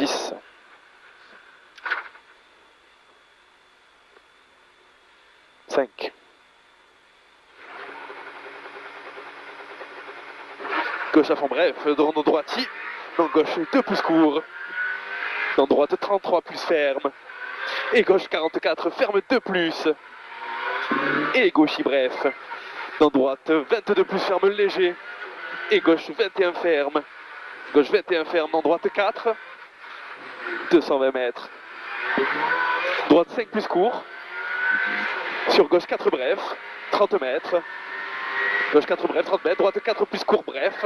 10. Cinq. Gauche à fond bref, dans droiti, dans gauche 2 plus court, dans droite 33 plus ferme, et gauche 44 ferme 2 plus, et gauche bref, dans droite 22 plus ferme léger, et gauche 21 ferme, gauche 21 ferme, dans droite 4, 220 mètres, droite 5 plus court, sur gauche 4 bref, 30 mètres, gauche 4 bref, 30 mètres, droite 4 plus court bref,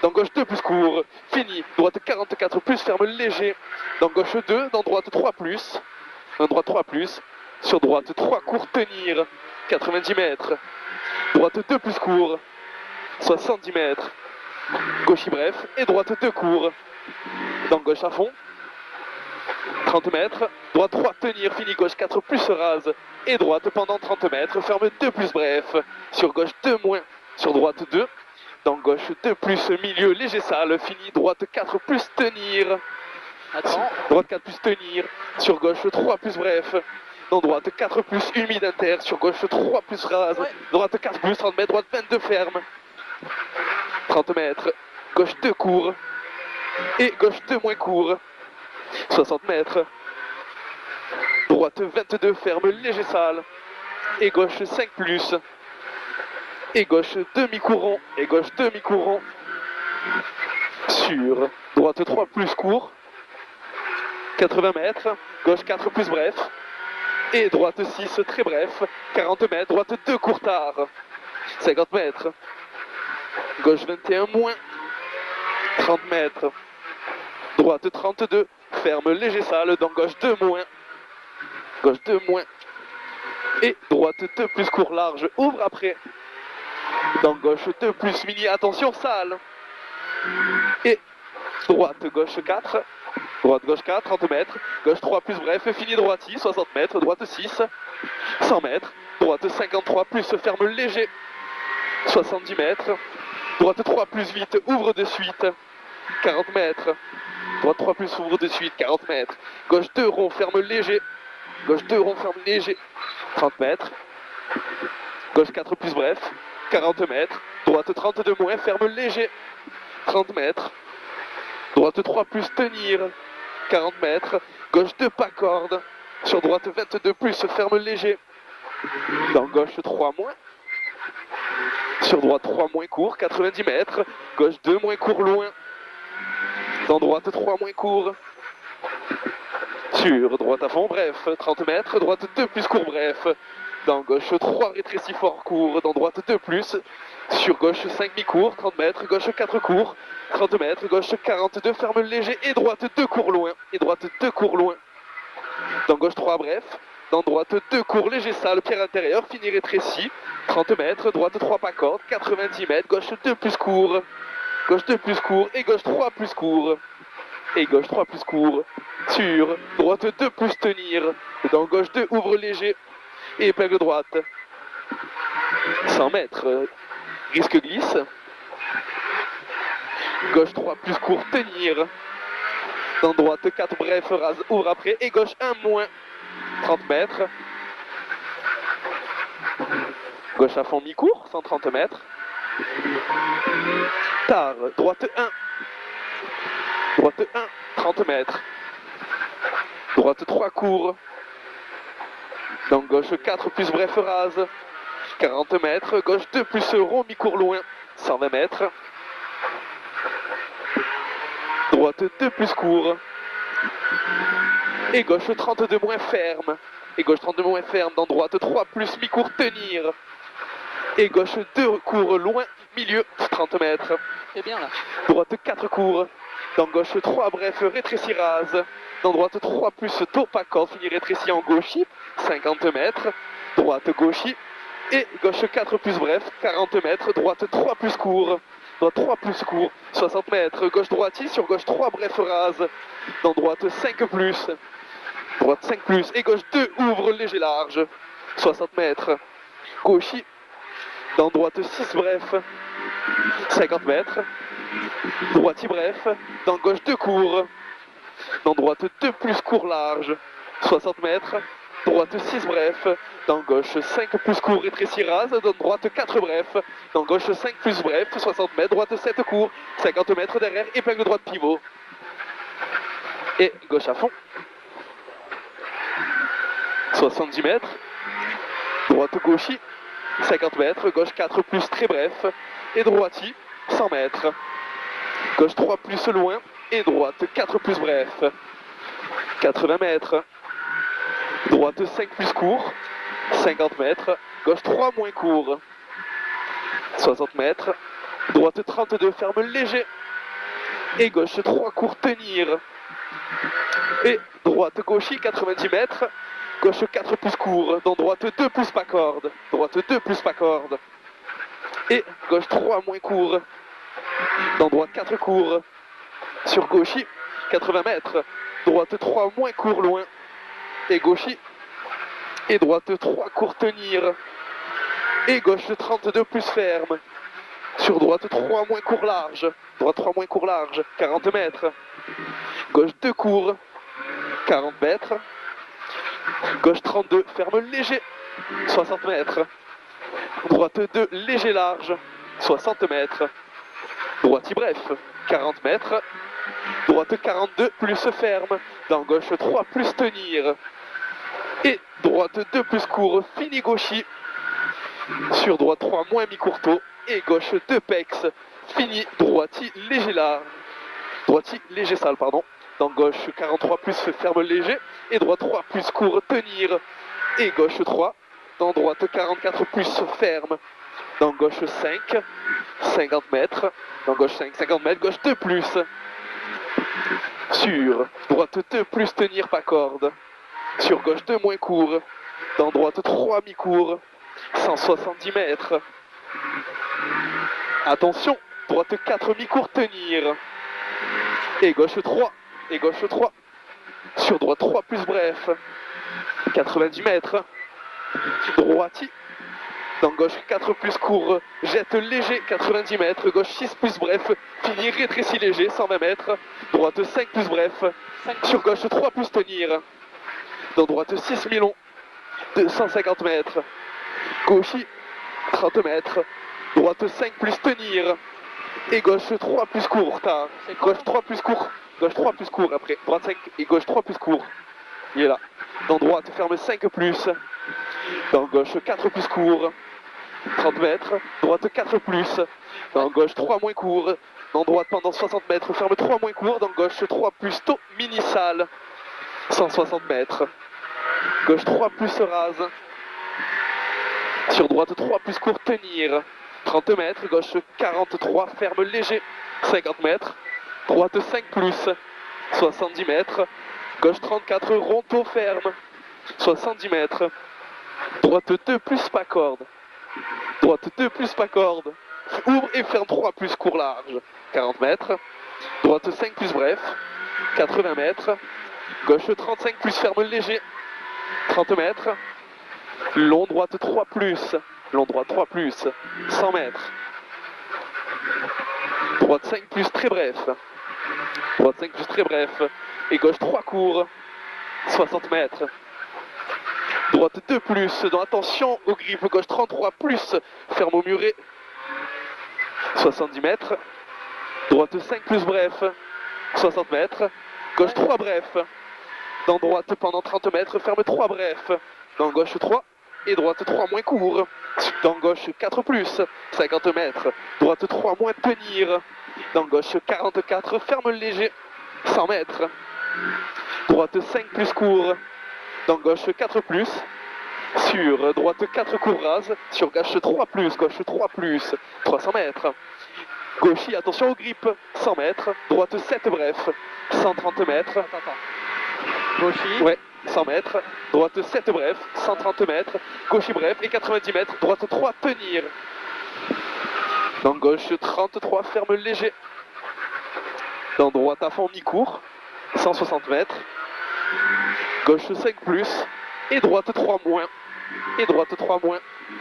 dans gauche 2 plus court, fini, droite 44 plus ferme léger, dans gauche 2, dans droite 3 plus, dans droite 3 plus, sur droite 3 court tenir, 90 mètres, droite 2 plus court, 70 mètres, gauche bref, et droite 2 court, dans gauche à fond, 30 mètres, droite 3 tenir, fini, gauche 4 plus rase, et droite pendant 30 mètres, ferme 2 plus bref, sur gauche 2 moins, sur droite 2, dans gauche 2 plus milieu léger sale, fini, droite 4 plus tenir, droite 4 plus tenir, sur gauche 3 plus bref, dans droite 4 plus humide inter, sur gauche 3 plus rase, droite 4 plus 30 mètres, droite 22 ferme, 30 mètres, gauche 2 court, et gauche 2 moins court, 60 mètres, droite 22 ferme léger sale, et gauche 5 plus, et gauche demi-courant, et gauche demi-courant, sur droite 3 plus court, 80 mètres, gauche 4 plus bref, et droite 6 très bref, 40 mètres, droite 2 court tard, 50 mètres, gauche 21 moins, 30 mètres, droite 32, ferme léger sale, dans gauche 2 moins, gauche 2 moins, et droite 2 plus court large, ouvre après, dans gauche 2 plus mini, attention sale, et droite gauche 4, droite gauche 4, 30 mètres, gauche 3 plus bref, fini droiti, 60 mètres, droite 6, 100 mètres, droite 53 plus ferme léger, 70 mètres, droite 3 plus vite, ouvre de suite, 40 mètres, droite 3 plus ouvre de suite, 40 mètres, gauche 2 rond ferme léger, gauche 2 rond ferme léger, 30 mètres, gauche 4 plus bref, 40 mètres, droite 32 moins, ferme léger, 30 mètres, droite 3 plus tenir, 40 mètres, gauche 2 pas corde, sur droite 22 plus, ferme léger, dans gauche 3 moins, sur droite 3 moins court, 90 mètres, gauche 2 moins court loin, dans droite 3 moins court, sur droite à fond, bref, 30 mètres, droite 2 plus court, bref, dans gauche 3 rétréci fort court, dans droite 2 plus, sur gauche 5 mi-court, 30 mètres, gauche 4 court, 30 mètres, gauche 42, ferme léger, et droite 2 court loin, et droite 2 court loin, dans gauche 3 bref, dans droite 2 court léger sale, pierre intérieure, fini rétréci, 30 mètres, droite 3 pas corde, 90 mètres, gauche 2 plus court, gauche 2 plus court, et gauche 3 plus court, et gauche 3 plus court, sur droite 2 plus tenir, dans gauche 2 ouvre léger, et épingle droite, 100 mètres, risque glisse, gauche 3 plus court tenir, dans droite 4 bref rase ouvre après, et gauche 1 moins, 30 mètres, gauche à fond mi-court, 130 mètres, tard, droite 1, droite 1, 30 mètres, droite 3 court, dans gauche 4 plus bref rase, 40 mètres, gauche 2 plus rond mi-court loin, 120 mètres, droite 2 plus court, et gauche 32 moins ferme, et gauche 32 moins ferme, dans droite 3 plus mi-court tenir, et gauche 2 court loin, milieu, 30 mètres, C'est bien là. droite 4 court, dans gauche 3 bref rétréci rase, dans droite 3 plus taux pas corde, fini rétréci en gauchis, 50 mètres, droite gauchis, et gauche 4 plus bref, 40 mètres, droite 3 plus court, droite 3 plus court, 60 mètres, gauche droiti, sur gauche 3 bref rase, dans droite 5 plus, droite 5 plus, et gauche 2 ouvre léger large, 60 mètres, gauchis, dans droite 6 bref, 50 mètres, droiti bref, dans gauche 2 court, dans droite 2 plus court large, 60 mètres, droite 6 bref, dans gauche 5 plus court rétréci rase, dans droite 4 bref, dans gauche 5 plus bref, 60 mètres, droite 7 court, 50 mètres derrière, épingle droite pivot, et gauche à fond, 70 mètres, droite gauchis, 50 mètres, gauche 4 plus très bref, et droiti, 100 mètres, gauche 3 plus loin, et droite 4 plus bref, 80 mètres, droite 5 plus court, 50 mètres, gauche 3 moins court, 60 mètres, droite 32 ferme léger, et gauche 3 court tenir, et droite gauchis 90 mètres, gauche 4 plus court, dans droite 2 plus pas corde, droite 2 plus pas corde, et gauche 3 moins court, dans droite 4 court, sur gauchis 80 mètres, droite 3 moins court loin, et gauchis, et droite 3 court tenir, et gauche 32 plus ferme, sur droite 3 moins court large, droite 3 moins court large, 40 mètres, gauche 2 court, 40 mètres, gauche 32 ferme léger, 60 mètres, droite 2 léger large, 60 mètres, droite bref, 40 mètres, droite 42 plus ferme, dans gauche 3 plus tenir, et droite 2 plus court, fini gauchis, sur droite 3 moins mi-courteau, et gauche 2 pex, fini droiti léger large, droiti léger sale, pardon, dans gauche 43 plus ferme léger, et droite 3 plus court tenir, et gauche 3, dans droite 44 plus ferme, dans gauche 5, 50 mètres, dans gauche 5, 50 mètres, gauche 2 plus, sur droite 2 plus tenir pas corde, sur gauche 2 moins court, dans droite 3 mi-court, 170 mètres, attention, droite 4 mi-court tenir, et gauche 3, sur droite 3 plus bref, 90 mètres, droiti, dans gauche 4 plus court, jette léger, 90 mètres, gauche 6 plus bref, fini rétréci léger, 120 mètres, droite 5 plus bref, sur gauche 3 plus tenir, dans droite 6 mi-long, 250 mètres, gauchis, 30 mètres, droite 5 plus tenir, et gauche 3 plus court, gauche 3 plus court, gauche 3 plus court après, droite 5 et gauche 3 plus court, il est là, dans droite ferme 5 plus, dans gauche 4 plus court, 30 mètres, droite 4 plus, dans gauche 3 moins court, dans droite pendant 60 mètres, ferme 3 moins court, dans gauche 3 plus tôt, mini sale, 160 mètres, gauche 3 plus rase, sur droite 3 plus court tenir, 30 mètres, gauche 43, ferme léger, 50 mètres, droite 5 plus, 70 mètres, gauche 34, rondeau ferme, 70 mètres, droite 2 plus pas corde, droite 2 plus pas corde, ouvre et ferme 3 plus court large, 40 mètres, droite 5 plus bref, 80 mètres, gauche 35 plus ferme léger, 30 mètres, long droite 3 plus, long droite 3 plus, 100 mètres, droite 5 plus très bref, droite 5 plus très bref, et gauche 3 court, 60 mètres, droite 2 plus, dans attention aux griffes, gauche 33 plus, ferme au muret, 70 mètres, droite 5 plus bref, 60 mètres, gauche 3 bref, dans droite pendant 30 mètres, ferme 3 bref, dans gauche 3, et droite 3 moins court, dans gauche 4 plus, 50 mètres, droite 3 moins tenir, dans gauche 44, ferme léger, 100 mètres, droite 5 plus court, dans gauche 4 plus, sur droite 4 court rase, sur gauche 3 plus, 300 mètres, gauchis, attention aux grippes, 100 mètres, droite 7 bref, 130 mètres, Gauchis. ouais, 100 mètres, droite 7 bref, 130 mètres, gauchis bref et 90 mètres, droite 3 tenir, dans gauche 33 ferme léger, dans droite à fond mi-court, 160 mètres, gauche 5 plus, et droite 3 moins,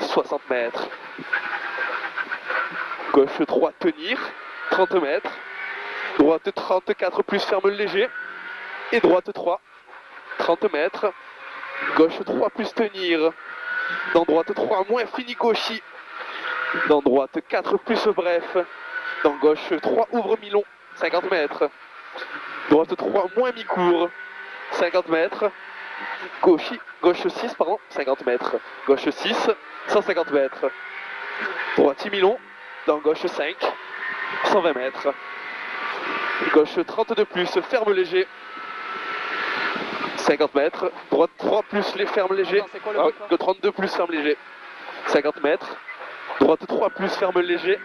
60 mètres, gauche 3 tenir, 30 mètres, droite 34 plus ferme léger, Et droite 3, 30 mètres. Gauche 3 plus tenir. Dans droite 3, moins fini gauchis. Dans droite 4 plus bref. Dans gauche 3, ouvre mi-long, 50 mètres. Droite 3, moins mi-court, 50 mètres. Gauche 6, pardon, 50 mètres. Gauche 6, 150 mètres. Droite mi-long, dans gauche 5, 120 mètres. Gauche 32 plus, ferme léger, 50 mètres. Droite 3 plus, les fermes léger. Attends, c'est quoi le Le 32 plus, ferme léger, 50 mètres. Droite 3 plus, ferme léger.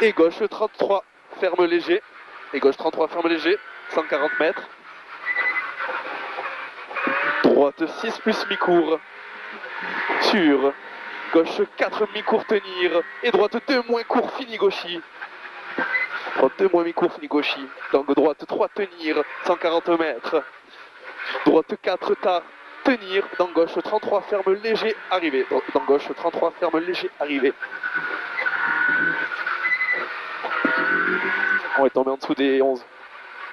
Et gauche 33, ferme léger. Et gauche 33, ferme léger, 140 mètres. Droite 6 plus mi-court. Sur. Gauche 4 mi-court tenir. Et droite 2 moins court, fini gauchis. Droite 2 moins mi-court, fini gauchis. Donc droite 3 tenir, 140 mètres. Droite 4 tard, tenir. Dans gauche 33, ferme léger, arrivé. Dans gauche 33, ferme léger, arrivé. On est tombé en dessous des 11.